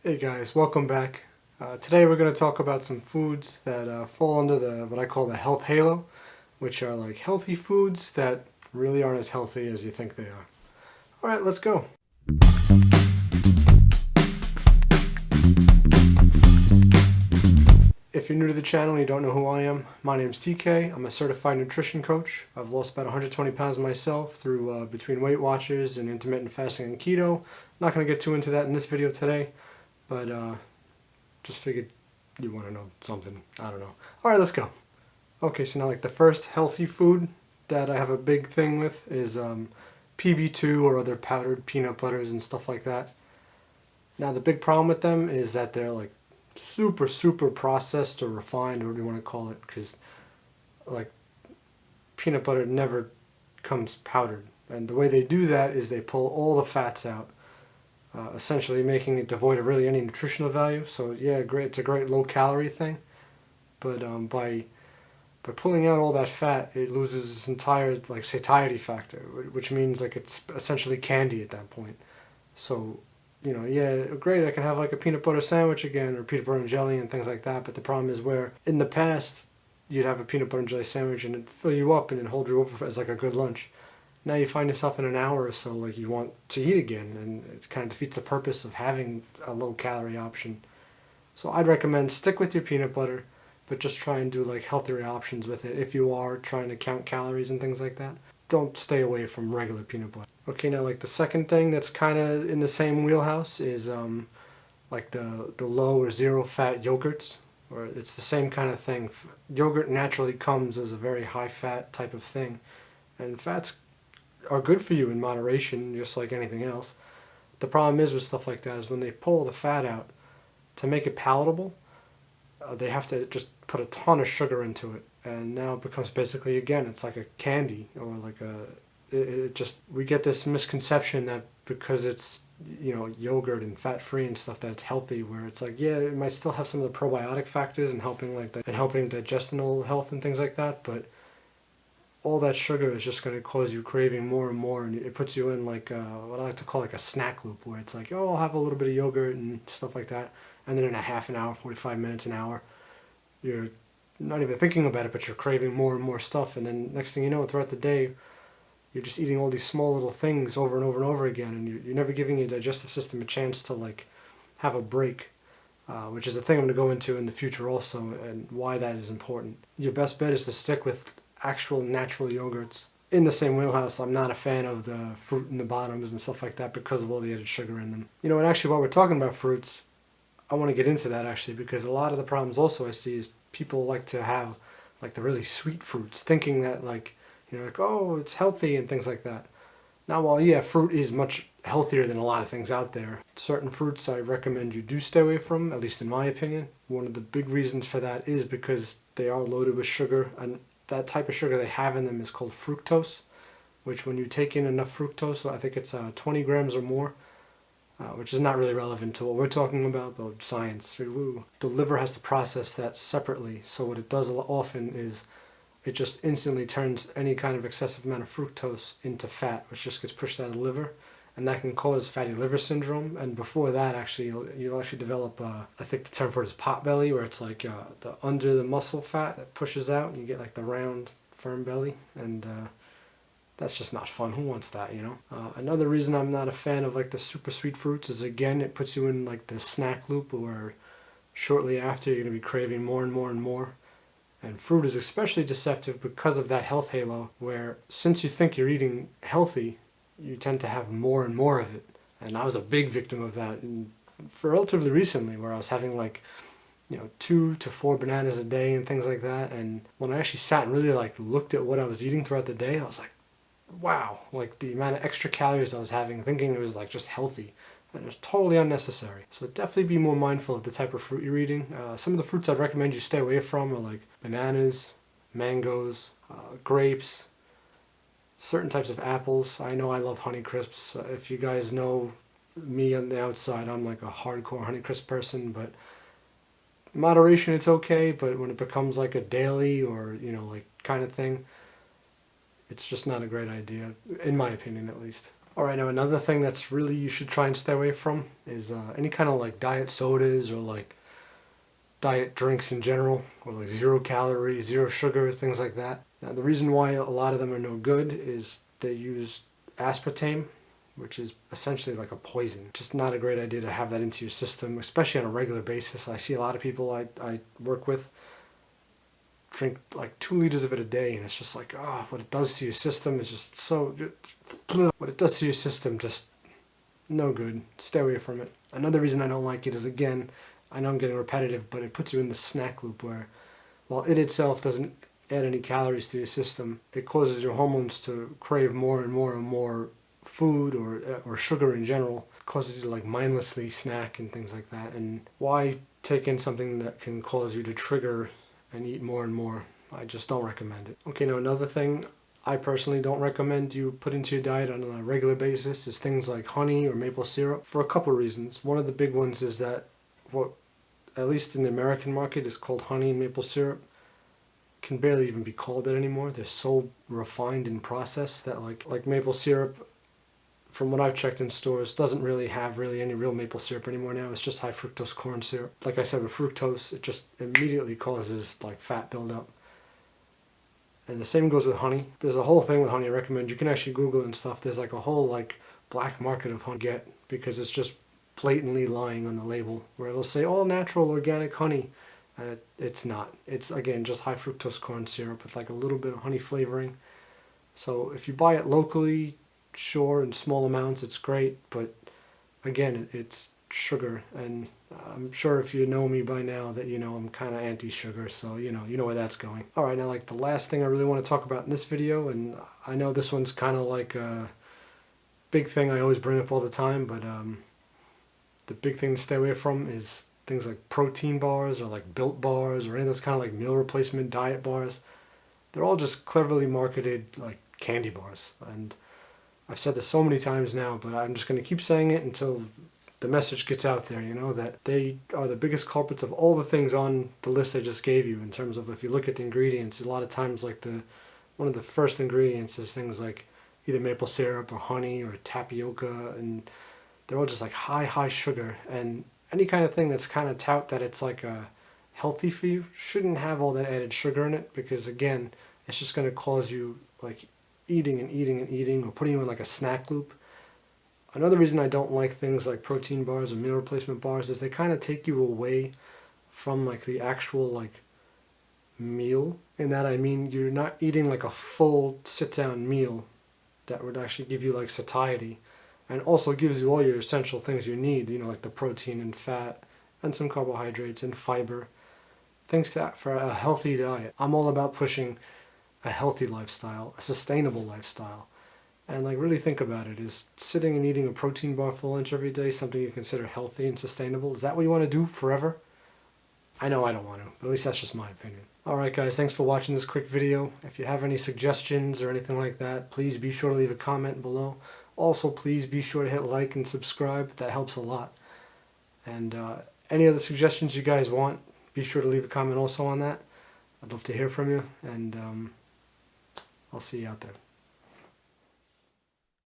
Hey guys, welcome back. Today we're going to talk about some foods that fall under what I call the health halo, which are like healthy foods that really aren't as healthy as you think they are. Alright, let's go. If you're new to the channel and you don't know who I am, my name's TK. I'm a certified nutrition coach. I've lost about 120 pounds myself through between Weight Watchers and intermittent fasting and keto. I'm not going to get too into that in this video today, but just figured you want to know something. I don't know. Alright, let's go. Okay, so now like the first healthy food that I have a big thing with is PB2 or other powdered peanut butters and stuff like that. Now the big problem with them is that they're like super processed or refined, or whatever you want to call it, because like peanut butter never comes powdered. And the way they do that is they pull all the fats out, essentially making it devoid of really any nutritional value. So yeah, great, it's a great low calorie thing, but by pulling out all that fat, it loses its entire like satiety factor, which means like it's essentially candy at that point. So yeah, great, I can have like a peanut butter sandwich again, or peanut butter and jelly and things like that. But the problem is where in the past you'd have a peanut butter and jelly sandwich and it'd fill you up and it'd hold you over as like a good lunch. Now you find yourself in an hour or so like you want to eat again, and it kind of defeats the purpose of having a low calorie option. So I'd recommend stick with your peanut butter, but just try and do like healthier options with it if you are trying to count calories and things like that. Don't stay away from regular peanut butter. Okay, now like the second thing that's kind of in the same wheelhouse is like the low or zero fat yogurts, or it's the same kind of thing. Yogurt naturally comes as a very high fat type of thing, and fats are good for you in moderation, just like anything else. The problem is with stuff like that is when they pull the fat out to make it palatable, they have to just put a ton of sugar into it, and now it becomes basically, again, it's like a candy, or like it just, we get this misconception that because it's yogurt and fat free and stuff, that it's healthy, where it's like, yeah, it might still have some of the probiotic factors and helping like that and helping digestional health and things like that, but all that sugar is just going to cause you craving more and more, and it puts you in like what I like to call like a snack loop, where it's like, oh, I'll have a little bit of yogurt and stuff like that, and then in a half an hour, 45 minutes, an hour, you're not even thinking about it, but you're craving more and more stuff, and then next thing you know, throughout the day, you're just eating all these small little things over and over and over again, and you're never giving your digestive system a chance to like have a break, which is a thing I'm going to go into in the future also, and why that is important. Your best bet is to stick with actual natural yogurts. In the same wheelhouse, I'm not a fan of the fruit in the bottoms and stuff like that because of all the added sugar in them. And actually while we're talking about fruits, I want to get into that actually, because a lot of the problems also I see is people like to have like the really sweet fruits, thinking that like, like, oh, it's healthy and things like that. Now, while yeah, fruit is much healthier than a lot of things out there, certain fruits I recommend you do stay away from, at least in my opinion. One of the big reasons for that is because they are loaded with sugar, and that type of sugar they have in them is called fructose, which when you take in enough fructose, so I think it's 20 grams or more, which is not really relevant to what we're talking about, though science, woo. The liver has to process that separately, so what it does often is it just instantly turns any kind of excessive amount of fructose into fat, which just gets pushed out of the liver, and that can cause fatty liver syndrome. And before that, actually, you'll actually develop, I think the term for it is pot belly, where it's like the under the muscle fat that pushes out, and you get like the round, firm belly, and that's just not fun. Who wants that, Another reason I'm not a fan of like the super sweet fruits is, again, it puts you in like the snack loop where shortly after you're going to be craving more and more and more. And fruit is especially deceptive because of that health halo, where since you think you're eating healthy, you tend to have more and more of it. And I was a big victim of that for relatively recently, where I was having like 2 to 4 bananas a day and things like that. And when I actually sat and really like looked at what I was eating throughout the day, I was like, wow, like the amount of extra calories I was having, thinking it was like just healthy. And it was totally unnecessary. So definitely be more mindful of the type of fruit you're eating. Some of the fruits I'd recommend you stay away from are like bananas, mangoes, grapes, certain types of apples. I know I love Honeycrisps. If you guys know me on the outside, I'm like a hardcore Honeycrisp person, but in moderation it's okay, but when it becomes like a daily or, like kind of thing, it's just not a great idea, in my opinion at least. Alright, now another thing that's really you should try and stay away from is any kind of like diet sodas or like diet drinks in general, or like 0 calories, 0 sugar, things like that. Now the reason why a lot of them are no good is they use aspartame, which is essentially like a poison. Just not a great idea to have that into your system, especially on a regular basis. I see a lot of people I work with drink like 2 liters of it a day, and it's just like, what it does to your system is just so, what it does to your system, just no good. Stay away from it. Another reason I don't like it is, again, I know I'm getting repetitive, but it puts you in the snack loop where, while it itself doesn't add any calories to your system, it causes your hormones to crave more and more and more food or sugar in general. It causes you to like mindlessly snack and things like that. And why take in something that can cause you to trigger and eat more and more? I just don't recommend it. Okay, now another thing I personally don't recommend you put into your diet on a regular basis is things like honey or maple syrup, for a couple of reasons. One of the big ones is that what, at least in the American market, is called honey and maple syrup can barely even be called that anymore. They're so refined and processed that like maple syrup, from what I've checked in stores, doesn't really have any real maple syrup anymore now. It's just high fructose corn syrup. Like I said, with fructose, it just immediately causes like fat buildup. And the same goes with honey. There's a whole thing with honey I recommend. You can actually Google it and stuff. There's like a whole like black market of honey get, because it's just blatantly lying on the label where it'll say all natural organic honey, and it's not. It's, again, just high fructose corn syrup with like a little bit of honey flavoring. So if you buy it locally, sure, in small amounts, it's great, but again, it's sugar, and I'm sure if you know me by now that you know I'm kind of anti-sugar, so you know where that's going. Alright, now like the last thing I really want to talk about in this video, and I know this one's kind of like a big thing I always bring up all the time, but the big thing to stay away from is things like protein bars or like Built bars or any of those kind of like meal replacement diet bars. They're all just cleverly marketed like candy bars, and I've said this so many times now, but I'm just going to keep saying it until the message gets out there, that they are the biggest culprits of all the things on the list I just gave you, in terms of, if you look at the ingredients, a lot of times like one of the first ingredients is things like either maple syrup or honey or tapioca, and they're all just like high sugar, and any kind of thing that's kind of tout that it's like healthy for you shouldn't have all that added sugar in it, because again, it's just going to cause you like eating and eating and eating, or putting you in like a snack loop. Another reason I don't like things like protein bars or meal replacement bars is they kind of take you away from like the actual like meal. In that I mean, you're not eating like a full sit-down meal that would actually give you like satiety, and also gives you all your essential things you need, like the protein and fat and some carbohydrates and fiber, things for a healthy diet. I'm all about pushing a healthy lifestyle, a sustainable lifestyle. And like, really think about it. Is sitting and eating a protein bar for lunch every day something you consider healthy and sustainable? Is that what you want to do forever? I know I don't want to, but at least that's just my opinion. Alright guys, thanks for watching this quick video. If you have any suggestions or anything like that, please be sure to leave a comment below. Also, please be sure to hit like and subscribe. That helps a lot. And any other suggestions you guys want, be sure to leave a comment also on that. I'd love to hear from you, and I'll see you out there.